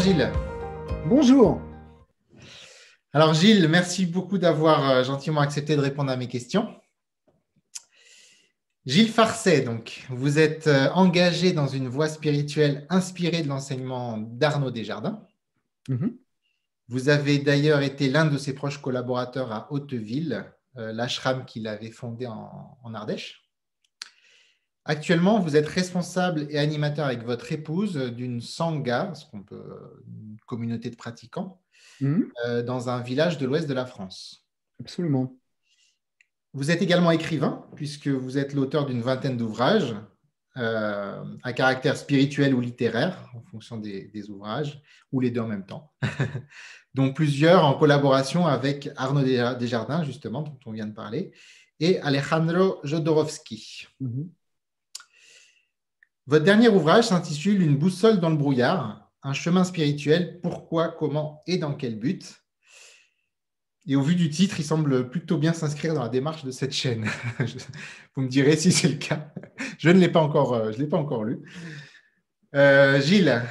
Gilles. Bonjour. Alors Gilles, merci beaucoup d'avoir gentiment accepté de répondre à mes questions. Gilles Farcet, donc, vous êtes engagé dans une voie spirituelle inspirée de l'enseignement d'Arnaud Desjardins. Vous avez d'ailleurs été l'un de ses proches collaborateurs à Hauteville, l'ashram qu'il avait fondé en Ardèche. Actuellement, vous êtes responsable et animateur avec votre épouse d'une sangha, une communauté de pratiquants, dans un village de l'ouest de la France. Absolument. Vous êtes également écrivain, puisque vous êtes l'auteur d'une vingtaine d'ouvrages à caractère spirituel ou littéraire, en fonction des ouvrages, ou les deux en même temps, dont plusieurs en collaboration avec Arnaud Desjardins, justement, dont on vient de parler, et Alejandro Jodorowsky. Votre dernier ouvrage s'intitule « Une boussole dans le brouillard, un chemin spirituel, pourquoi, comment et dans quel but ?» Et au vu du titre, il semble plutôt bien s'inscrire dans la démarche de cette chaîne. Vous me direz si c'est le cas. Je ne l'ai pas encore, je l'ai pas encore lu. Gilles,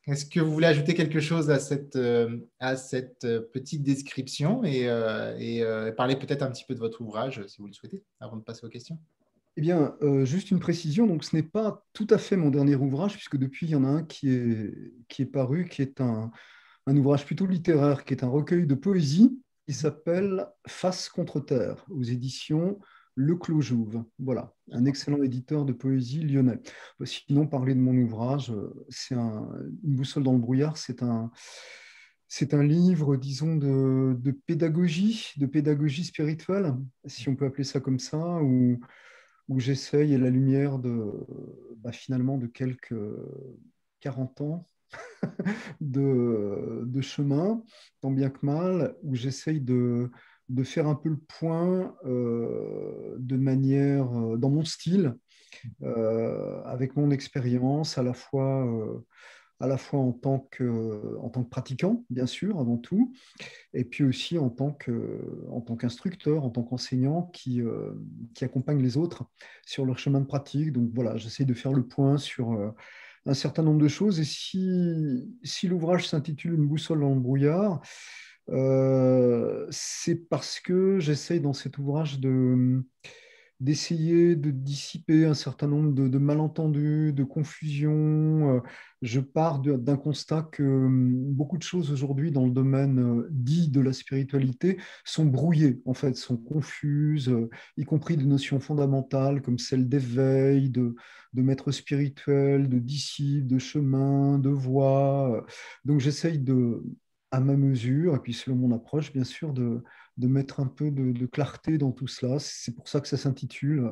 est-ce que vous voulez ajouter quelque chose à cette petite description et parler peut-être un petit peu de votre ouvrage, si vous le souhaitez, avant de passer aux questions? Eh bien, juste une précision, donc ce n'est pas tout à fait mon dernier ouvrage, puisque depuis, il y en a un qui est paru, qui est un ouvrage plutôt littéraire, qui est un recueil de poésie, qui s'appelle Face contre terre, aux éditions Le Clos Jouve. Voilà, un excellent éditeur de poésie lyonnais. Sinon, parler de mon ouvrage, c'est Une boussole dans le brouillard, c'est un livre, disons, de pédagogie spirituelle, si on peut appeler ça comme ça, où j'essaye, à la lumière finalement de quelques 40 ans de chemin, tant bien que mal, où j'essaye de faire un peu le point de manière, dans mon style, avec mon expérience, à la fois en tant que pratiquant, bien sûr, avant tout, et puis aussi en tant qu'instructeur, en tant qu'enseignant qui accompagne les autres sur leur chemin de pratique. Donc voilà, j'essaie de faire le point sur un certain nombre de choses. Et si l'ouvrage s'intitule Une boussole dans le brouillard, c'est parce que j'essaie dans cet ouvrage d'essayer de dissiper un certain nombre de malentendus, de confusions. Je pars d'un constat que beaucoup de choses aujourd'hui dans le domaine dit de la spiritualité sont brouillées, en fait, sont confuses, y compris des notions fondamentales comme celle d'éveil, de maître spirituel, de disciple, de chemin, de voie. Donc j'essaye à ma mesure, et puis selon mon approche, bien sûr, de mettre un peu de clarté dans tout cela. C'est pour ça que ça s'intitule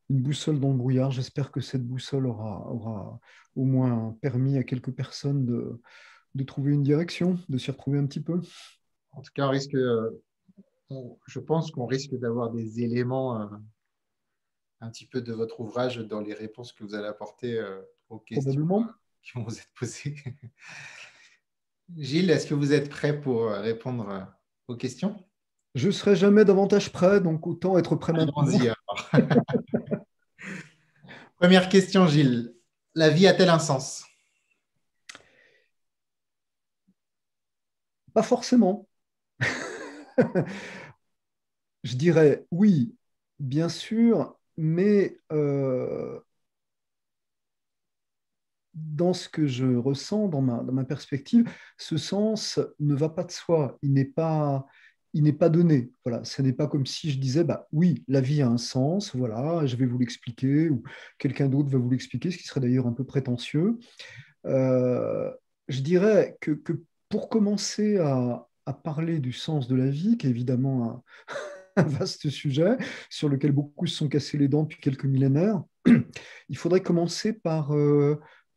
Une boussole dans le brouillard. J'espère que cette boussole aura au moins permis à quelques personnes de trouver une direction, de s'y retrouver un petit peu. En tout cas, je pense qu'on risque d'avoir des éléments un petit peu de votre ouvrage dans les réponses que vous allez apporter aux questions Probablement. qui vont vous être posées. Gilles, est-ce que vous êtes prêt pour répondre aux questions? Je ne serai jamais davantage prêt, donc autant être prêt maintenant. Allons-y alors. Première question, Gilles. La vie a-t-elle un sens? Pas forcément. Je dirais oui, bien sûr, mais dans ce que je ressens, dans ma perspective, ce sens ne va pas de soi. Il n'est pas donné. Voilà, ce n'est pas comme si je disais, bah oui, la vie a un sens, voilà, je vais vous l'expliquer, ou quelqu'un d'autre va vous l'expliquer, ce qui serait d'ailleurs un peu prétentieux. Je dirais que pour commencer à parler du sens de la vie, qui est évidemment un vaste sujet sur lequel beaucoup se sont cassés les dents depuis quelques millénaires, il faudrait commencer par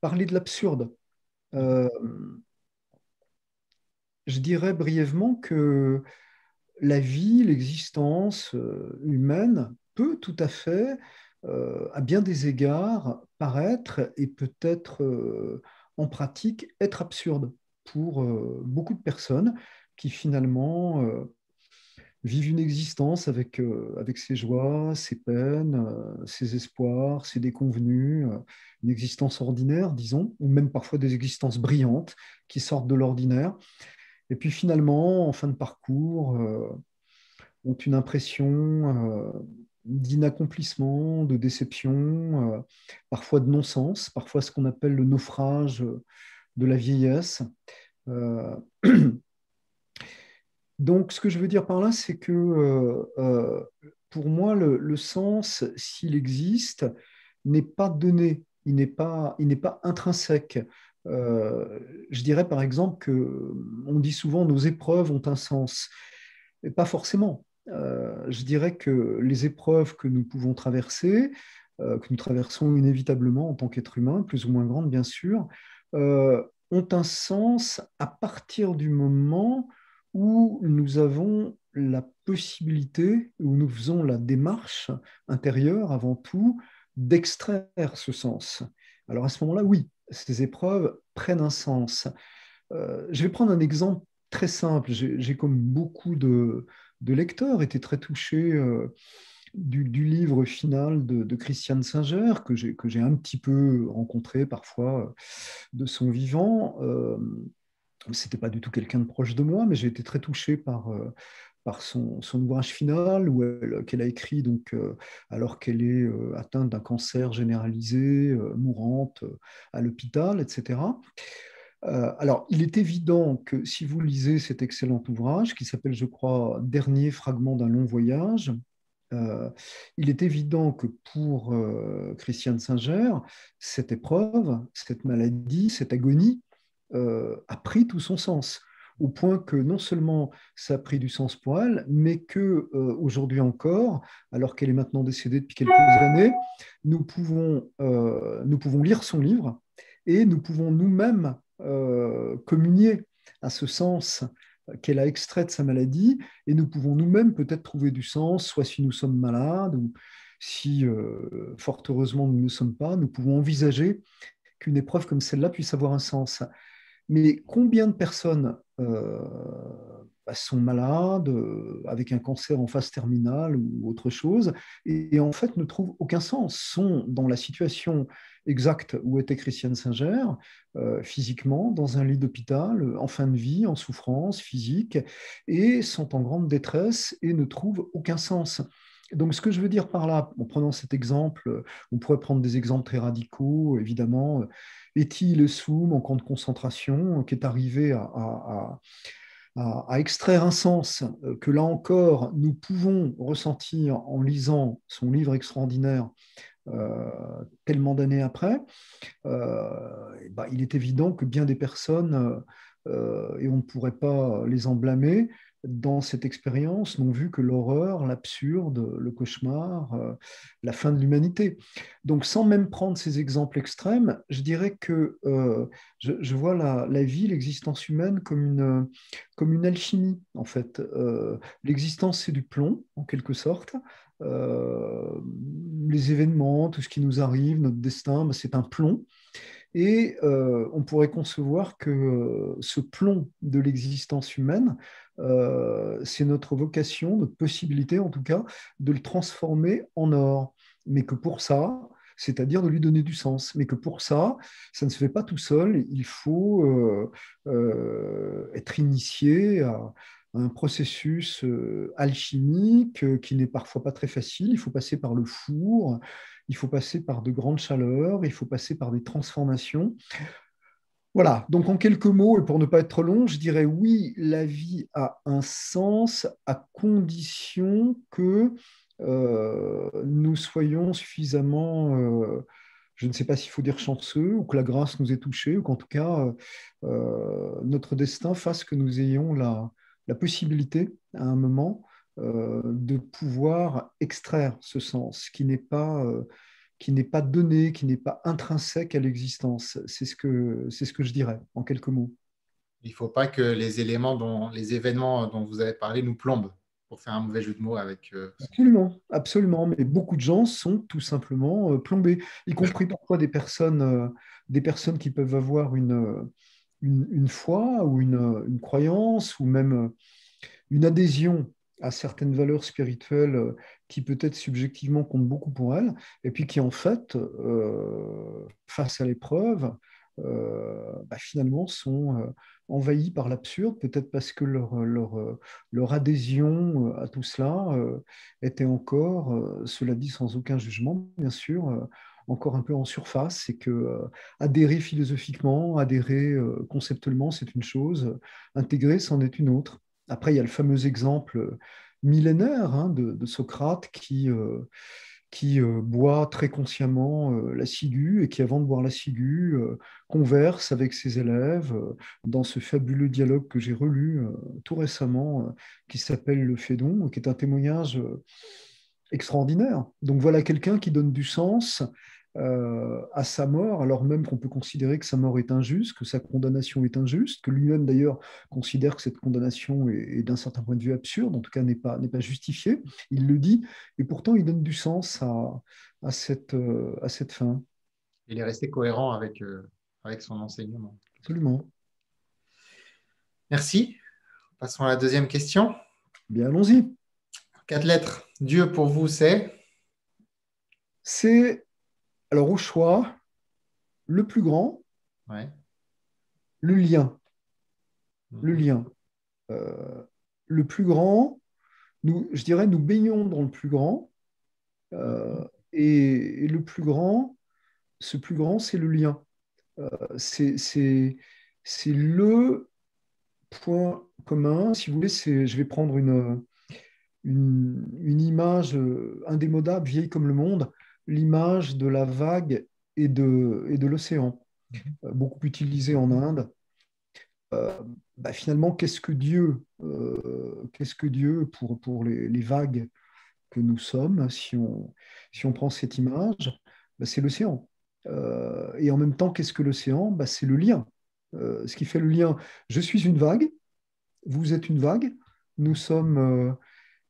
parler de l'absurde. Euh, je dirais brièvement que la vie, l'existence humaine peut tout à fait, à bien des égards, paraître et peut-être en pratique être absurde pour beaucoup de personnes qui finalement vivent une existence avec ses joies, ses peines, ses espoirs, ses déconvenus, une existence ordinaire, disons, ou même parfois des existences brillantes qui sortent de l'ordinaire. Et puis finalement, en fin de parcours, ont une impression d'inaccomplissement, de déception, parfois de non-sens, parfois ce qu'on appelle le naufrage de la vieillesse. Euh, donc, ce que je veux dire par là, c'est que pour moi, le sens, s'il existe, n'est pas donné, il n'est pas intrinsèque. Je dirais par exemple que on dit souvent nos épreuves ont un sens, mais pas forcément. Je dirais que les épreuves que nous pouvons traverser, que nous traversons inévitablement en tant qu'être humain, plus ou moins grandes bien sûr, ont un sens à partir du moment où nous avons la possibilité, où nous faisons la démarche intérieure avant tout, d'extraire ce sens. Alors à ce moment-là, oui, ces épreuves prennent un sens. Je vais prendre un exemple très simple. J'ai comme beaucoup de lecteurs été très touchés du livre final de Christiane Singer, que j'ai un petit peu rencontré parfois de son vivant. C'était pas du tout quelqu'un de proche de moi, mais j'ai été très touché par son ouvrage final qu'elle a écrit donc, alors qu'elle est atteinte d'un cancer généralisé, mourante à l'hôpital, etc. Alors, il est évident que si vous lisez cet excellent ouvrage, qui s'appelle, je crois, Dernier fragment d'un long voyage, il est évident que pour Christiane Singer, cette épreuve, cette maladie, cette agonie, a pris tout son sens, au point que non seulement ça a pris du sens pour elle, mais que aujourd'hui encore, alors qu'elle est maintenant décédée depuis quelques années, nous pouvons lire son livre et nous pouvons nous-mêmes communier à ce sens qu'elle a extrait de sa maladie, et nous pouvons nous-mêmes peut-être trouver du sens, soit si nous sommes malades, ou si, fort heureusement, nous ne le sommes pas, nous pouvons envisager qu'une épreuve comme celle-là puisse avoir un sens. Mais combien de personnes sont malades, avec un cancer en phase terminale ou autre chose, et en fait ne trouvent aucun sens, sont dans la situation exacte où était Christiane Singer, physiquement, dans un lit d'hôpital, en fin de vie, en souffrance physique, et sont en grande détresse et ne trouvent aucun sens. Donc, ce que je veux dire par là, en prenant cet exemple, on pourrait prendre des exemples très radicaux, évidemment. Etty Le Soum en camp de concentration, qui est arrivé à extraire un sens que là encore, nous pouvons ressentir en lisant son livre extraordinaire tellement d'années après. Il est évident que bien des personnes, et on ne pourrait pas les en blâmer, dans cette expérience n'ont vu que l'horreur, l'absurde, le cauchemar, la fin de l'humanité. Donc sans même prendre ces exemples extrêmes, je dirais que je vois la vie, l'existence humaine comme une alchimie, en fait. L'existence, c'est du plomb, en quelque sorte. Euh, les événements, tout ce qui nous arrive, notre destin, ben, c'est un plomb. Et on pourrait concevoir que ce plomb de l'existence humaine, c'est notre vocation, notre possibilité en tout cas, de le transformer en or. Mais que pour ça, c'est-à-dire de lui donner du sens, mais que pour ça ne se fait pas tout seul. Il faut être initié à un processus alchimique qui n'est parfois pas très facile. Il faut passer par le four, il faut passer par de grandes chaleurs, il faut passer par des transformations. Voilà, donc en quelques mots, et pour ne pas être trop long, je dirais oui, la vie a un sens à condition que nous soyons suffisamment, je ne sais pas s'il faut dire chanceux, ou que la grâce nous ait touchés, ou qu'en tout cas, notre destin fasse que nous ayons la possibilité, à un moment, de pouvoir extraire ce sens qui n'est pas donné, qui n'est pas intrinsèque à l'existence. C'est ce que je dirais, en quelques mots. Il ne faut pas que les événements dont vous avez parlé nous plombent, pour faire un mauvais jeu de mots avec son film. Absolument, absolument. Mais beaucoup de gens sont tout simplement plombés, y compris parfois des personnes qui peuvent avoir une foi ou une croyance ou même une adhésion à certaines valeurs spirituelles qui peut-être subjectivement comptent beaucoup pour elles, et puis qui en fait, face à l'épreuve, finalement sont envahis par l'absurde, peut-être parce que leur adhésion à tout cela était encore, cela dit sans aucun jugement, bien sûr, encore un peu en surface, et que adhérer philosophiquement, adhérer conceptuellement, c'est une chose, intégrer, c'en est une autre. Après, il y a le fameux exemple millénaire hein, de Socrate qui boit très consciemment la ciguë et qui, avant de boire la ciguë, converse avec ses élèves dans ce fabuleux dialogue que j'ai relu tout récemment, qui s'appelle Le Phédon, qui est un témoignage extraordinaire. Donc voilà quelqu'un qui donne du sens à sa mort, alors même qu'on peut considérer que sa mort est injuste, que sa condamnation est injuste, que lui-même d'ailleurs considère que cette condamnation est d'un certain point de vue absurde, en tout cas n'est pas justifiée. Il le dit, et pourtant il donne du sens à cette fin. Il est resté cohérent avec son enseignement. Absolument. Merci. Passons à la deuxième question. Bien, allons-y. 4 lettres. Dieu pour vous, c'est? C'est, alors au choix, le plus grand, Ouais. le lien. Le Mhm. lien. Euh, le plus grand, nous, je dirais, nous baignons dans le plus grand. Mhm. Euh, et le plus grand, ce plus grand, c'est le lien. C'est c'est- c'est le point commun. Si vous voulez, je vais prendre une image indémodable, vieille comme le monde, l'image de la vague et de l'océan, beaucoup utilisée en Inde. Euh, Finalement, qu'est-ce que Dieu pour les vagues que nous sommes, si on prend cette image, c'est l'océan. Et en même temps, qu'est-ce que l'océan? C'est le lien. Ce qui fait le lien, je suis une vague, vous êtes une vague, nous sommes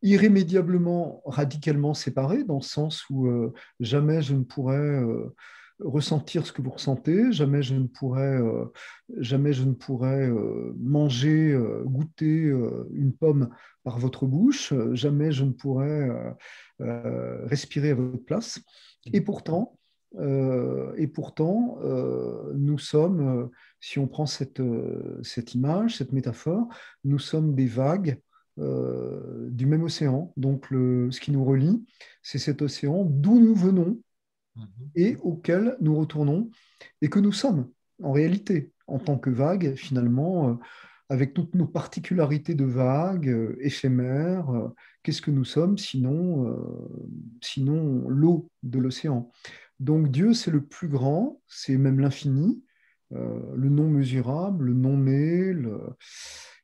irrémédiablement, radicalement séparés, dans le sens où jamais je ne pourrais ressentir ce que vous ressentez, jamais je ne pourrais manger, goûter une pomme par votre bouche, jamais je ne pourrais respirer à votre place. Et pourtant, nous sommes, si on prend cette image, cette métaphore, nous sommes des vagues du même océan. Donc, ce qui nous relie, c'est cet océan d'où nous venons Mhm. et auquel nous retournons et que nous sommes en réalité en tant que vagues, finalement, avec toutes nos particularités de vagues, éphémères. Qu'est-ce que nous sommes sinon l'eau de l'océan? Donc Dieu, c'est le plus grand, c'est même l'infini, le non mesurable, le non né,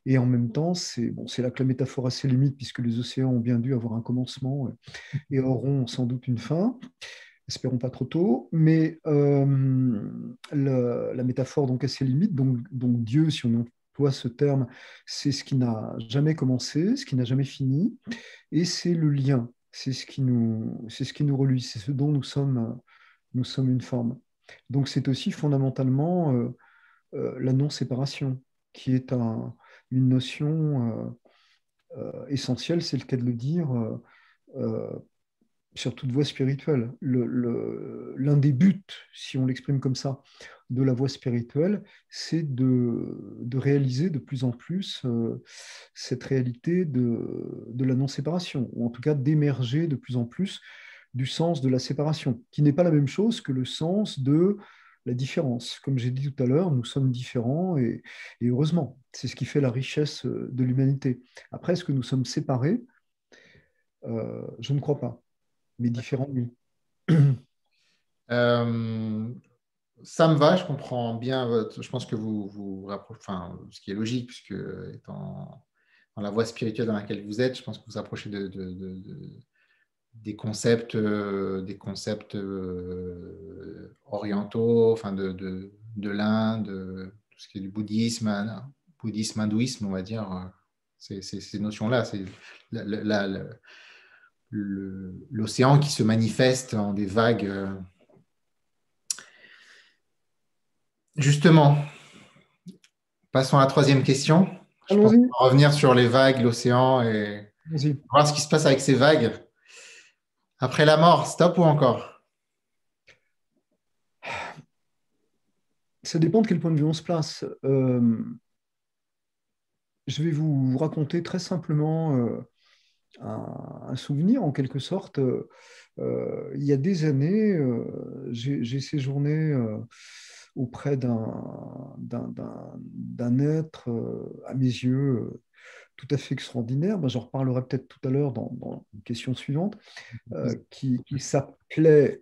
et en même temps, c'est bon, c'est là que la métaphore a ses limites, puisque les océans ont bien dû avoir un commencement et auront sans doute une fin. Espérons pas trop tôt, mais la métaphore donc a ses limites. Donc Dieu, si on emploie ce terme, c'est ce qui n'a jamais commencé, ce qui n'a jamais fini, et c'est le lien, c'est ce qui nous relie, c'est ce dont nous sommes une forme. Donc c'est aussi fondamentalement la non-séparation, qui est une notion essentielle, c'est le cas de le dire, euh, sur toute voie spirituelle. L'un des buts, si on l'exprime comme ça, de la voie spirituelle, c'est de réaliser de plus en plus cette réalité de la non-séparation, ou en tout cas d'émerger de plus en plus du sens de la séparation, qui n'est pas la même chose que le sens de la différence. Comme j'ai dit tout à l'heure, nous sommes différents et heureusement, c'est ce qui fait la richesse de l'humanité. Après, est-ce que nous sommes séparés? Je ne crois pas, mais différents, oui. Euh, Ça me va, je comprends bien. Je pense que vous rapprochez, enfin, ce qui est logique, puisque étant dans la voie spirituelle dans laquelle vous êtes, je pense que vous vous approchez des concepts orientaux, enfin de l'Inde, tout ce qui est du bouddhisme, hein, bouddhisme, hindouisme, on va dire. Ces notions-là, c'est l'océan qui se manifeste en des vagues. Justement, passons à la troisième question. Je pense qu'on Allons-y. va revenir sur les vagues, l'océan et. Vas-y. Voir ce qui se passe avec ces vagues. Après la mort, stop ou encore? Ça dépend de quel point de vue on se place. Je vais vous raconter très simplement un souvenir, en quelque sorte. Il y a des années, j'ai séjourné auprès d'un être, à mes yeux, tout à fait extraordinaire. Ben, j'en reparlerai peut-être tout à l'heure dans une question suivante, qui s'appelait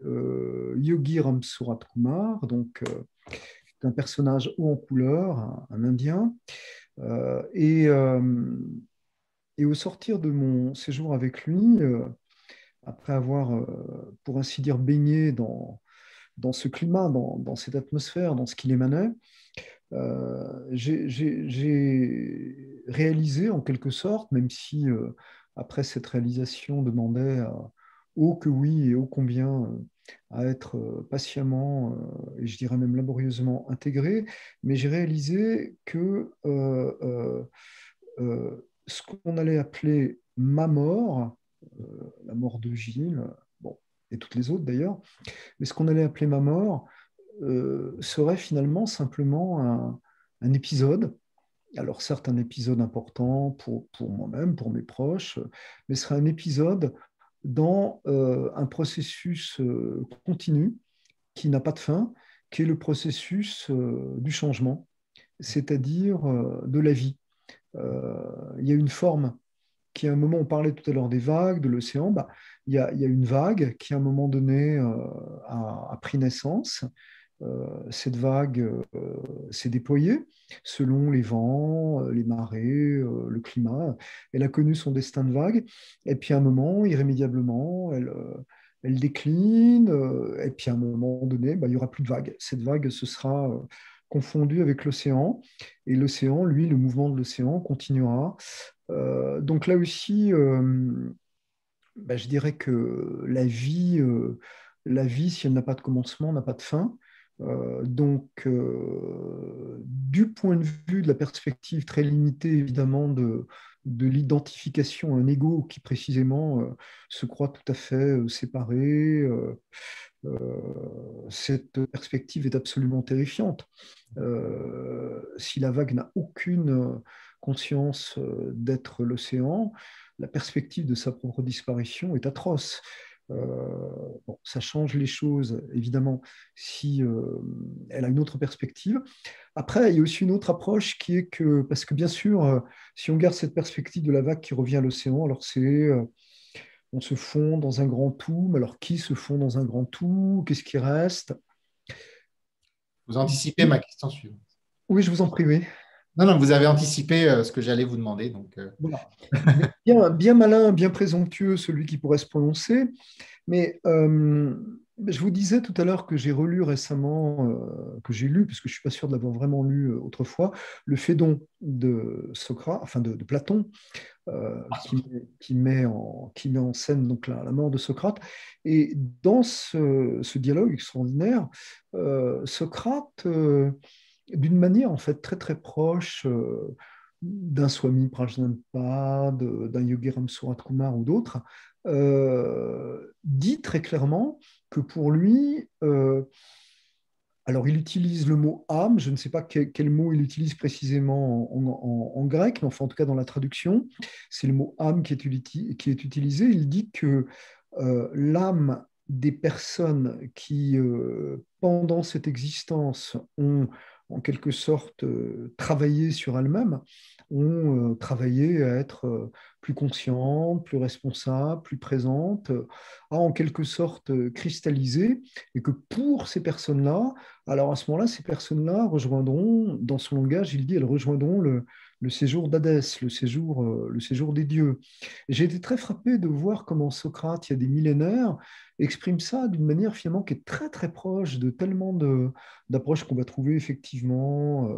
Yogi Ramsurat Kumar, donc un personnage haut en couleur, un Indien. Et, et au sortir de mon séjour avec lui, après avoir, pour ainsi dire, baigné dans ce climat, dans cette atmosphère, dans ce qu'il émanait, j'ai réalisé en quelque sorte, même si après cette réalisation demandait oh que oui et ô combien à être patiemment et je dirais même laborieusement intégré, mais j'ai réalisé que ce qu'on allait appeler ma mort, la mort de Gilles, bon, et toutes les autres d'ailleurs, mais ce qu'on allait appeler ma mort serait finalement simplement un épisode. Alors certes, un épisode important pour moi-même, pour mes proches, mais ce serait un épisode dans un processus continu qui n'a pas de fin, qui est le processus du changement, c'est-à-dire de la vie. Il y a une forme qui, à un moment, on parlait tout à l'heure des vagues, de l'océan, bah, il y a une vague qui, à un moment donné, a pris naissance. Cette vague s'est déployée selon les vents, les marées, le climat. Elle a connu son destin de vague. Et puis, à un moment, irrémédiablement, elle décline. Et puis, à un moment donné, bah, il n'y aura plus de vague. Cette vague, ce sera confondue avec l'océan. Et l'océan, lui, le mouvement de l'océan continuera. Donc là aussi, bah, je dirais que la vie, si elle n'a pas de commencement, n'a pas de fin. Du point de vue de la perspective très limitée, évidemment, de l'identification à un ego qui précisément se croit tout à fait séparé, cette perspective est absolument terrifiante. Si la vague n'a aucune conscience d'être l'océan, la perspective de sa propre disparition est atroce. Bon, ça change les choses, évidemment, si elle a une autre perspective. Après, il y a aussi une autre approche qui est que, parce que bien sûr, si on garde cette perspective de la vague qui revient à l'océan, alors on se fond dans un grand tout, mais alors qui se fond dans un grand tout? Qu'est-ce qui reste? Vous anticipez ma question suivante. Oui, je vous en prie, oui. Non, non, vous avez anticipé ce que j'allais vous demander. Donc, Voilà. Bien malin, bien présomptueux, celui qui pourrait se prononcer. Mais je vous disais tout à l'heure que j'ai relu récemment, que j'ai lu, parce que je ne suis pas sûr de l'avoir vraiment lu autrefois, le Phédon de Socrate, enfin de Platon, qui met en scène donc la mort de Socrate. Et dans ce dialogue extraordinaire, Socrate, d'une manière en fait très très proche d'un Swami Prajnapada, d'un Yogiram Surat Kumar ou d'autres, dit très clairement que pour lui, alors il utilise le mot âme, je ne sais pas quel mot il utilise précisément en grec, mais enfin en tout cas dans la traduction, c'est le mot âme qui est utilisé. Il dit que l'âme des personnes qui, pendant cette existence, ont en quelque sorte travaillé sur elles-mêmes, ont travaillé à être plus conscientes, plus responsables, plus présentes, a en quelque sorte cristallisé, et que pour ces personnes-là, alors à ce moment-là, ces personnes-là rejoindront, dans son langage, il dit, elles rejoindront le séjour d'Hadès, le séjour des dieux. J'ai été très frappé de voir comment Socrate, il y a des millénaires, exprime ça d'une manière finalement qui est très très proche de tellement d'approches qu'on va trouver effectivement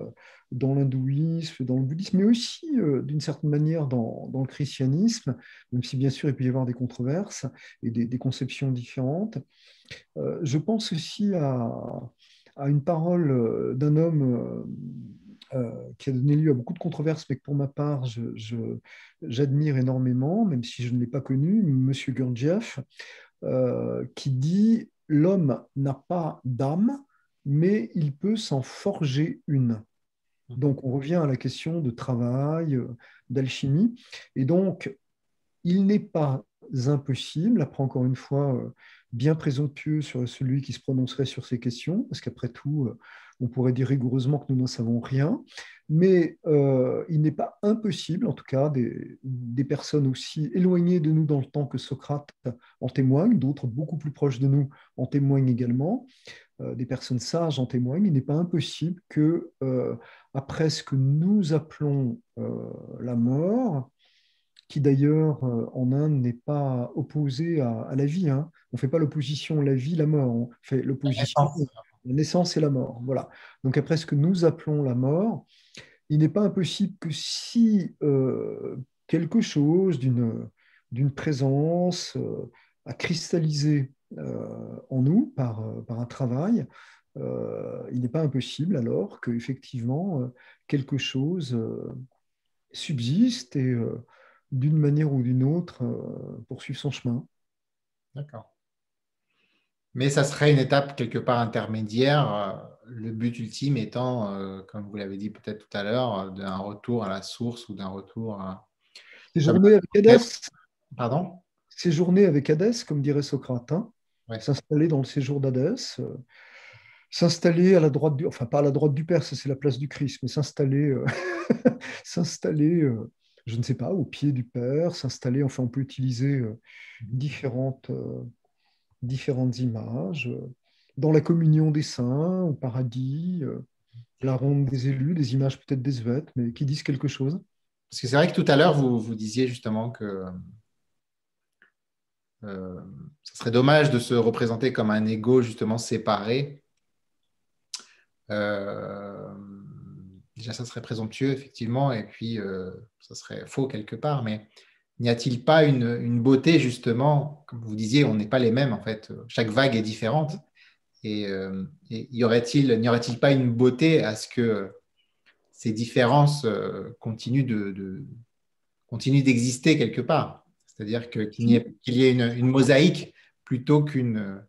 dans l'hindouisme, dans le bouddhisme, mais aussi d'une certaine manière dans le christianisme, même si bien sûr il peut y avoir des controverses et des conceptions différentes. Je pense aussi à une parole d'un homme qui a donné lieu à beaucoup de controverses, mais que pour ma part, j'admire énormément, même si je ne l'ai pas connu, M. Gurdjieff, qui dit l'homme n'a pas d'âme, mais il peut s'en forger une. Donc, on revient à la question de travail, d'alchimie. Et donc, il n'est pas impossible, après encore une fois, bien présomptueux sur celui qui se prononcerait sur ces questions, parce qu'après tout, on pourrait dire rigoureusement que nous n'en savons rien, mais il n'est pas impossible, en tout cas, des personnes aussi éloignées de nous dans le temps que Socrate en témoignent, d'autres beaucoup plus proches de nous en témoignent également, des personnes sages en témoignent. Il n'est pas impossible que, après ce que nous appelons la mort, qui d'ailleurs en Inde n'est pas opposé à la vie. Hein. On ne fait pas l'opposition la vie, la mort. On fait La l'opposition naissance. la naissance et la mort. Voilà. Donc après ce que nous appelons la mort, il n'est pas impossible que si quelque chose d'une présence a cristallisé en nous par un travail, il n'est pas impossible alors qu'effectivement quelque chose subsiste et d'une manière ou d'une autre poursuivre son chemin. D'accord. Mais ça serait une étape quelque part intermédiaire, le but ultime étant, comme vous l'avez dit peut-être tout à l'heure, d'un retour à la source ou d'un retour à... Comme... Séjourner avec Hadès, Pardon? séjourner avec Hadès, comme dirait Socrate, hein, Ouais. s'installer dans le séjour d'Hadès, s'installer à la droite du, enfin pas à la droite du Père, ça c'est la place du Christ, mais s'installer, s'installer, je ne sais pas, au pied du Père, s'installer, enfin on peut utiliser différentes, différentes images, dans la communion des saints, au paradis, la ronde des élus, des images peut-être désuètes, mais qui disent quelque chose. Parce que c'est vrai que tout à l'heure, vous disiez justement que ça serait dommage de se représenter comme un ego justement séparé. Euh, Déjà, ça serait présomptueux, effectivement, et puis ça serait faux quelque part, mais n'y a-t-il pas une beauté, justement, comme vous disiez, on n'est pas les mêmes, en fait, chaque vague est différente, et n'y aurait-il pas une beauté à ce que ces différences continuent d'exister quelque part? C'est-à-dire qu'il y ait une mosaïque plutôt qu'une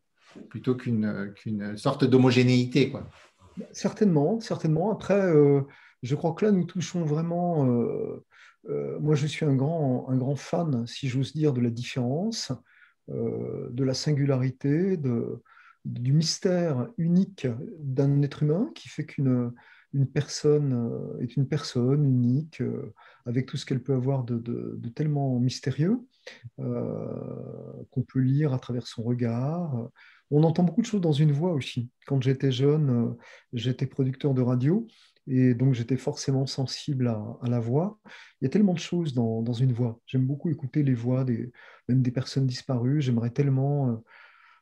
sorte d'homogénéité, quoi. Certainement, certainement. Après, je crois que là, nous touchons vraiment. Moi, je suis un grand fan, si j'ose dire, de la différence, de la singularité, du mystère unique d'un être humain qui fait qu'une personne est une personne unique, avec tout ce qu'elle peut avoir de tellement mystérieux qu'on peut lire à travers son regard. On entend beaucoup de choses dans une voix aussi. Quand j'étais jeune, j'étais producteur de radio et donc j'étais forcément sensible à la voix. Il y a tellement de choses dans une voix. J'aime beaucoup écouter les voix même des personnes disparues. J'aimerais tellement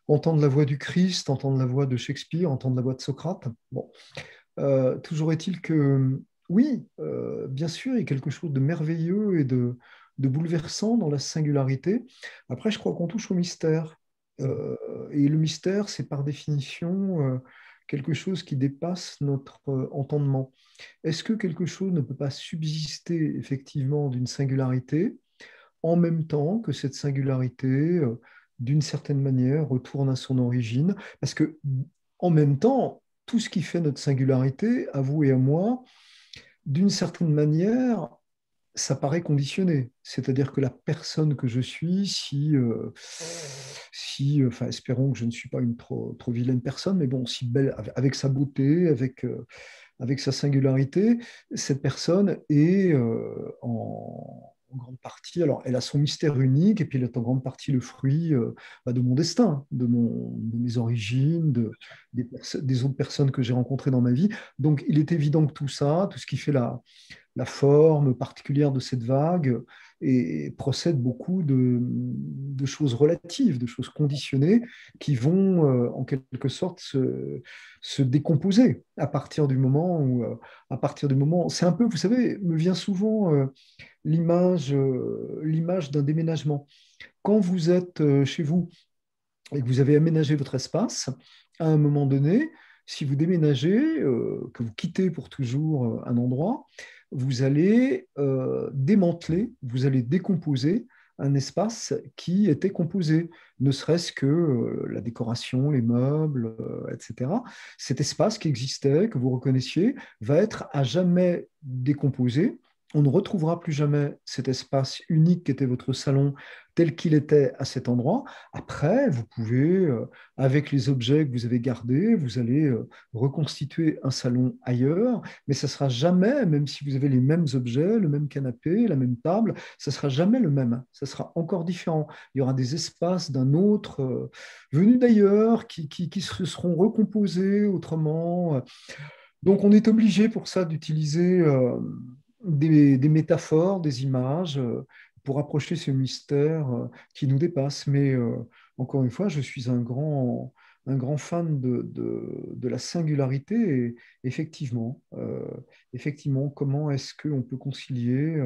entendre la voix du Christ, entendre la voix de Shakespeare, entendre la voix de Socrate. Bon, toujours est-il que oui, bien sûr, il y a quelque chose de merveilleux et de bouleversant dans la singularité. Après, je crois qu'on touche au mystère. Euh, et le mystère, c'est par définition quelque chose qui dépasse notre entendement. Est-ce que quelque chose ne peut pas subsister effectivement d'une singularité en même temps que cette singularité, d'une certaine manière, retourne à son origine? Parce que en même temps, tout ce qui fait notre singularité, à vous et à moi, d'une certaine manière, ça paraît conditionné. C'est-à-dire que la personne que je suis, enfin, espérons que je ne suis pas une trop vilaine personne, mais bon, si belle, avec sa beauté, avec sa singularité, cette personne est en grande partie, alors elle a son mystère unique, et puis elle est en grande partie le fruit de mon destin, de mes origines, des autres personnes que j'ai rencontrées dans ma vie. Donc il est évident que tout ça, tout ce qui fait la forme particulière de cette vague et procède beaucoup de choses relatives, de choses conditionnées qui vont en quelque sorte se décomposer à partir du moment c'est un peu, vous savez, me vient souvent l'image d'un déménagement. Quand vous êtes chez vous et que vous avez aménagé votre espace, à un moment donné, si vous déménagez, que vous quittez pour toujours un endroit, vous allez démanteler, vous allez décomposer un espace qui était composé, ne serait-ce que la décoration, les meubles, etc. Cet espace qui existait, que vous reconnaissiez, va être à jamais décomposé. On ne retrouvera plus jamais cet espace unique qu'était votre salon tel qu'il était à cet endroit. Après, vous pouvez, avec les objets que vous avez gardés, vous allez reconstituer un salon ailleurs, mais ça ne sera jamais, même si vous avez les mêmes objets, le même canapé, la même table, ça ne sera jamais le même. Ça sera encore différent. Il y aura des espaces d'un autre, venus d'ailleurs, qui se seront recomposés autrement. Donc, on est obligé pour ça d'utiliser des métaphores, des images, pour approcher ce mystère qui nous dépasse. Mais encore une fois, je suis un grand fan de la singularité. Et effectivement, comment est-ce qu'on peut concilier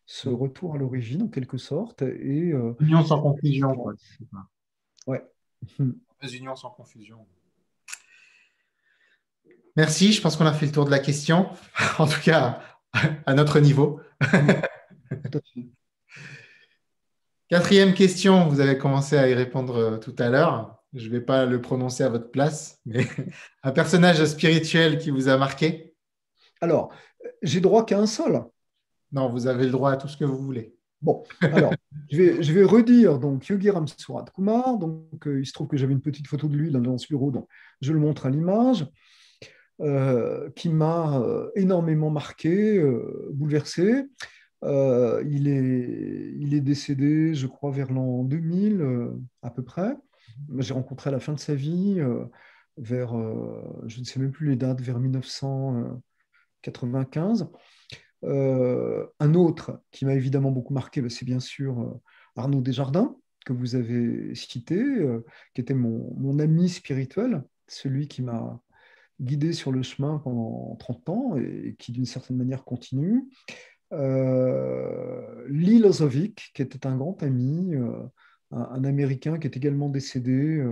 ce retour à l'origine, en quelque sorte, et Union sans cette confusion, quoi. différence. Ouais. Union sans confusion. Merci, je pense qu'on a fait le tour de la question, en tout cas à notre niveau. Tout à fait. Quatrième question, vous avez commencé à y répondre tout à l'heure. Je ne vais pas le prononcer à votre place, mais un personnage spirituel qui vous a marqué? Alors, j'ai droit qu'à un seul. Non, vous avez le droit à tout ce que vous voulez. Bon, alors, je vais redire donc Yogiram Surat Kumar. Donc, il se trouve que j'avais une petite photo de lui dans ce bureau, donc je le montre à l'image, qui m'a énormément marqué, bouleversé. Il est décédé, je crois, vers l'an 2000, à peu près. J'ai rencontré à la fin de sa vie, vers, je ne sais même plus les dates, vers 1995. Un autre qui m'a évidemment beaucoup marqué, c'est bien sûr Arnaud Desjardins, que vous avez cité, qui était mon ami spirituel, celui qui m'a guidé sur le chemin pendant 30 ans et qui d'une certaine manière continue. Lee Lozovic, qui était un grand ami, un Américain qui est également décédé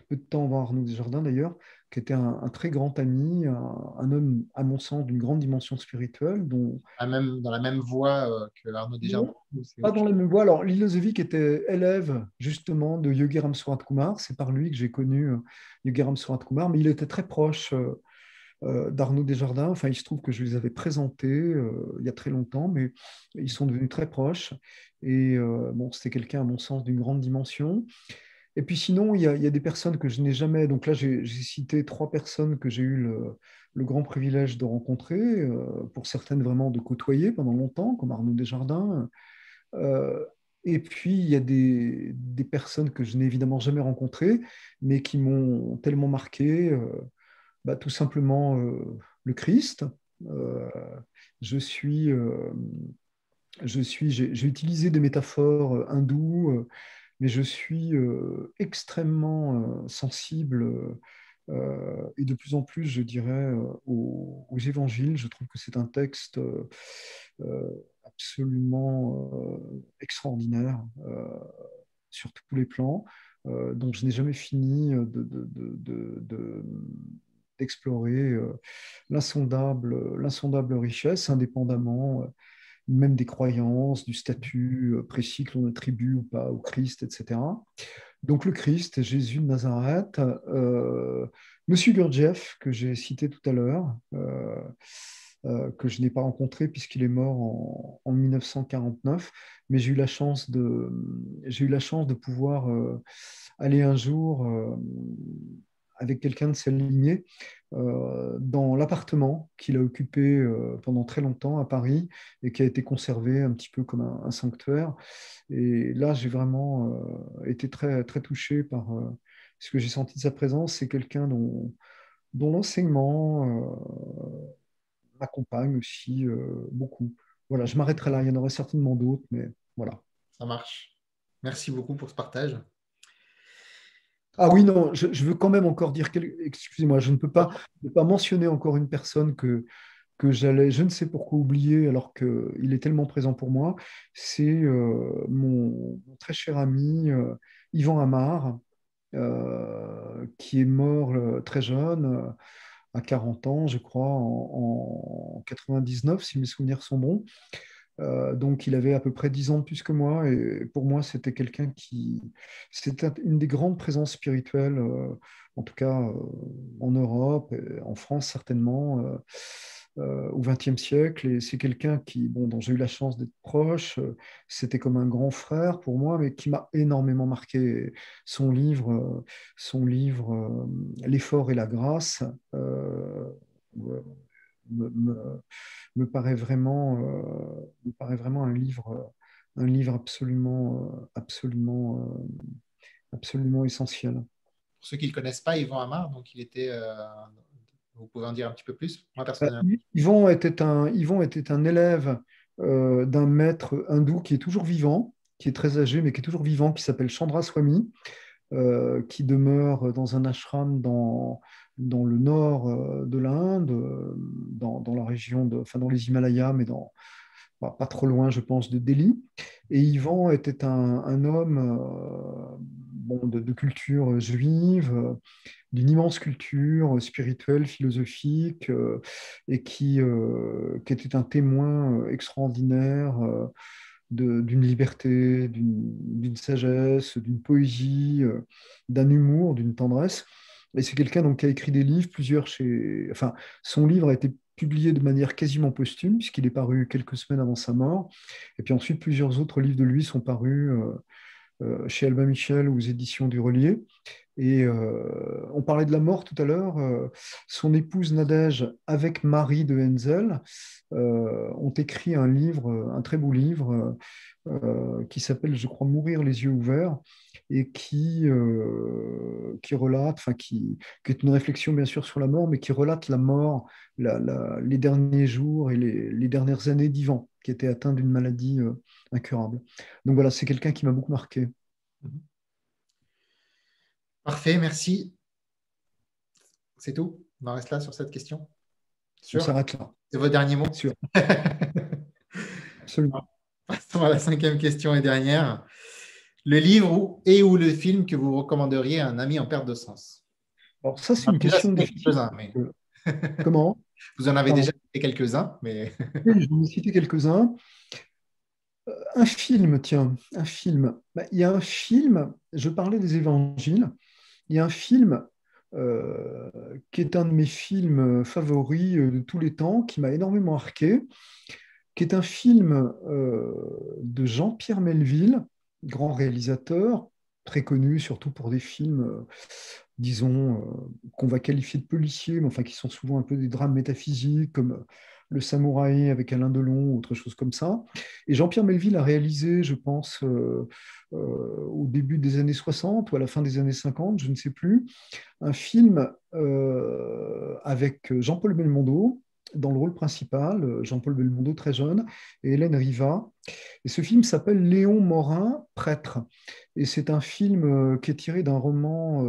peu de temps avant Arnaud Desjardins d'ailleurs, qui était un très grand ami, un homme, à mon sens, d'une grande dimension spirituelle, dont Dans la même voie que Arnaud Desjardins, non, ou c'est pas autre dans chose? la même voie. Alors, Lilosevic était élève justement de Yogi Ram Surat Kumar. C'est par lui que j'ai connu Yogi Ram Surat Kumar, mais il était très proche d'Arnaud Desjardins. Enfin, il se trouve que je les avais présentés il y a très longtemps, mais ils sont devenus très proches. Et bon, c'était quelqu'un, à mon sens, d'une grande dimension. Et puis sinon, il y a des personnes que je n'ai jamais. Donc là, j'ai cité trois personnes que j'ai eu le grand privilège de rencontrer, pour certaines vraiment de côtoyer pendant longtemps, comme Arnaud Desjardins. Euh, et puis, il y a des personnes que je n'ai évidemment jamais rencontrées, mais qui m'ont tellement marqué, tout simplement le Christ. Euh, je suis, euh, j'ai utilisé des métaphores hindoues, mais je suis extrêmement sensible et de plus en plus, je dirais, aux évangiles. Je trouve que c'est un texte absolument extraordinaire sur tous les plans, dont je n'ai jamais fini d'explorer l'insondable richesse, indépendamment même des croyances, du statut précis que l'on attribue ou pas au Christ, etc. Donc le Christ, Jésus de Nazareth, Monsieur Gurdjieff, que j'ai cité tout à l'heure, que je n'ai pas rencontré puisqu'il est mort en 1949, mais j'ai eu la chance de pouvoir aller un jour avec quelqu'un de sa lignée dans l'appartement qu'il a occupé pendant très longtemps à Paris et qui a été conservé un petit peu comme un sanctuaire. Et là, j'ai vraiment été très, très touché par ce que j'ai senti de sa présence. C'est quelqu'un dont l'enseignement m'accompagne aussi beaucoup. Voilà, je m'arrêterai là. Il y en aurait certainement d'autres, mais voilà. Ça marche. Merci beaucoup pour ce partage. Ah oui, non, je veux quand même encore dire, excusez-moi, je ne peux pas ne pas mentionner encore une personne que j'allais, je ne sais pourquoi oublier, alors qu'il est tellement présent pour moi. C'est mon très cher ami Yvan Amar, qui est mort très jeune, à 40 ans, je crois, en 99, si mes souvenirs sont bons. Donc, il avait à peu près 10 ans de plus que moi. Et pour moi, c'était quelqu'un qui... C'était une des grandes présences spirituelles, en tout cas en Europe, et en France certainement, au XXe siècle. Et c'est quelqu'un qui, bon, dont j'ai eu la chance d'être proche. C'était comme un grand frère pour moi, mais qui m'a énormément marqué. Son livre L'effort et la grâce, me, me- me paraît vraiment un livre absolument essentiel. Pour ceux qui ne le connaissent pas, Yvan Amar, donc il était, vous pouvez en dire un petit peu plus? Moi, Euh, personnellement. Yvon était un élève d'un maître hindou qui est toujours vivant, qui est très âgé, mais qui est toujours vivant, qui s'appelle Chandra Swami, qui demeure dans un ashram dans le nord de l'Inde, dans la région enfin, dans les Himalayas, mais pas trop loin, je pense, de Delhi. Et Yvan était un homme bon, de culture juive, d'une immense culture spirituelle, philosophique, et qui était un témoin extraordinaire d'une liberté, d'une sagesse, d'une poésie, d'un humour, d'une tendresse. Et c'est quelqu'un donc, qui a écrit des livres, plusieurs chez... Enfin, son livre a été publié de manière quasiment posthume, puisqu'il est paru quelques semaines avant sa mort. Et puis ensuite, plusieurs autres livres de lui sont parus chez Albin Michel aux éditions du Relier. Et on parlait de la mort tout à l'heure. Son épouse Nadège, avec Marie de Henzel, ont écrit un livre, un très beau livre, qui s'appelle, je crois, Mourir les yeux ouverts, et qui relate, enfin, qui est une réflexion bien sûr sur la mort, mais qui relate la mort, les derniers jours et les dernières années d'Ivan, qui était atteint d'une maladie incurable. Donc voilà, c'est quelqu'un qui m'a beaucoup marqué. Parfait, merci. C'est tout. On en reste là sur cette question. On Sûr? s'arrête là, C'est vos derniers mots? sûr, absolument. Passons à la cinquième question et dernière. Le livre ou le film que vous recommanderiez à un ami en perte de sens? Alors ça, On c'est a une déjà question cité difficile. quelques-uns, mais Euh, Comment? vous en avez Pardon. déjà cité quelques-uns, mais Oui, je vais vous citer quelques-uns. Un film, tiens, un film. Il y a un film, je parlais des évangiles, il y a un film euh, qui est un de mes films favoris de tous les temps, qui m'a énormément marqué, qui est un film de Jean-Pierre Melville, grand réalisateur, très connu surtout pour des films, disons, qu'on va qualifier de policiers, mais enfin qui sont souvent un peu des drames métaphysiques, comme Le Samouraï avec Alain Delon, ou autre chose comme ça. Et Jean-Pierre Melville a réalisé, je pense, au début des années 60 ou à la fin des années 50, je ne sais plus, un film avec Jean-Paul Belmondo dans le rôle principal, Jean-Paul Belmondo très jeune, et Hélène Riva. Et ce film s'appelle Léon Morin, prêtre. Et c'est un film qui est tiré d'un roman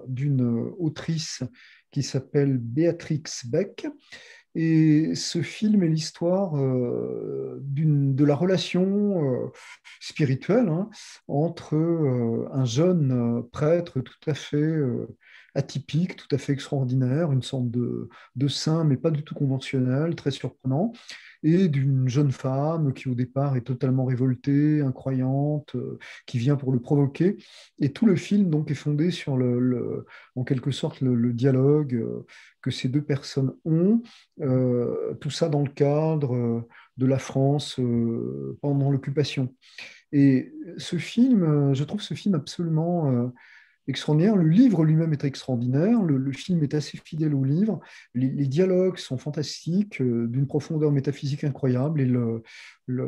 d'une autrice qui s'appelle Béatrix Beck. Et ce film est l'histoire de la relation spirituelle, hein, entre un jeune prêtre tout à fait atypique, tout à fait extraordinaire, une sorte de saint, mais pas du tout conventionnel, très surprenant, et d'une jeune femme qui au départ est totalement révoltée, incroyante, qui vient pour le provoquer. Et tout le film donc est fondé sur en quelque sorte le dialogue que ces deux personnes ont, tout ça dans le cadre de la France pendant l'occupation. Et je trouve ce film absolument extraordinaire. Le livre lui-même est extraordinaire. Le film est assez fidèle au livre. Les dialogues sont fantastiques, d'une profondeur métaphysique incroyable. Et la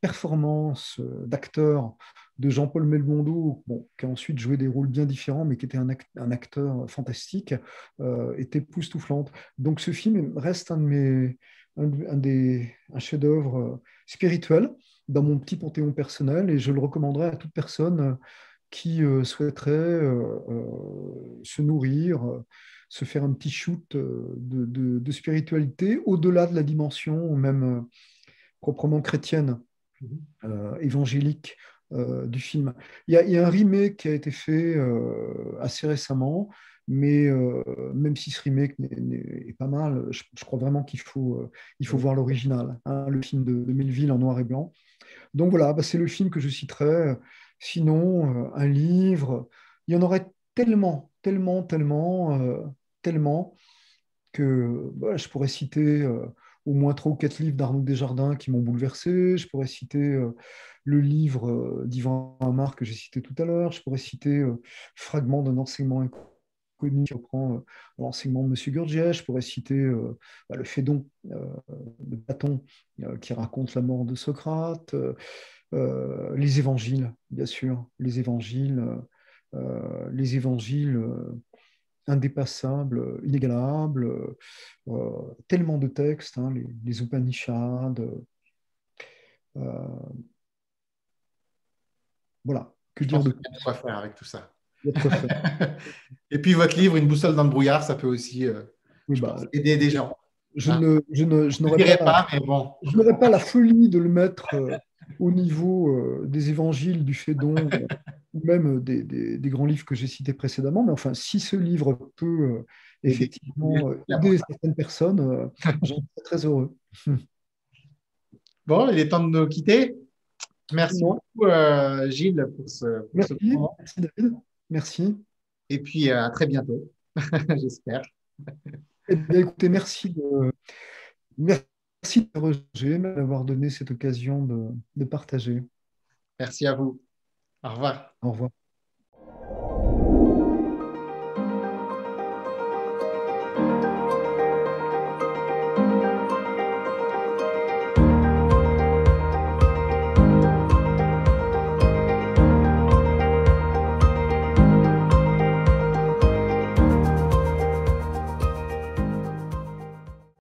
performance d'acteur de Jean-Paul Belmondo, bon, qui a ensuite joué des rôles bien différents, mais qui était un acteur fantastique, est époustouflante. Donc ce film reste un chef-d'œuvre spirituel dans mon petit panthéon personnel, et je le recommanderais à toute personne qui souhaiterait se nourrir, se faire un petit shoot de spiritualité au-delà de la dimension même proprement chrétienne, évangélique du film. Il y a un remake qui a été fait assez récemment, mais même si ce remake est pas mal, je crois vraiment qu'il faut voir l'original, hein, le film de Melville en noir et blanc. Donc voilà, bah, c'est le film que je citerai. Sinon, un livre, il y en aurait tellement, tellement, tellement, tellement que bah, je pourrais citer au moins trois ou quatre livres d'Arnaud Desjardins qui m'ont bouleversé. Je pourrais citer le livre d'Yvan Amar que j'ai cité tout à l'heure. Je pourrais citer Fragment d'un enseignement inconnu qui reprend l'enseignement de M. Gurdjieff. Je pourrais citer le Phédon de Platon qui raconte la mort de Socrate. Les évangiles, bien sûr, les évangiles indépassables, inégalables, tellement de textes, hein, les Upanishads, euh, voilà, que Je dire pense de qu'il y a de plus? quoi faire avec tout ça. Il y a de quoi faire. Et puis votre livre, Une boussole dans le brouillard, ça peut aussi, Oui, je bah, pense, aider des gens. je Hein. ne, je ne- je Je ne n'aurais pas, dirais pas, mais bon. je n'aurais pas la folie de le mettre au niveau des évangiles du Phédon ou même des grands livres que j'ai cités précédemment. Mais enfin, si ce livre peut Aider. effectivement Là pour aider ça. certaines personnes, j'en suis très heureux. Bon, il est temps de nous quitter. Merci Absolument. beaucoup, Gilles, pour ce Merci, moment. merci David. Merci. Et puis, à très bientôt, j'espère. Eh bien, écoutez, merci Roger d'avoir donné cette occasion de partager. Merci à vous. Au revoir. Au revoir.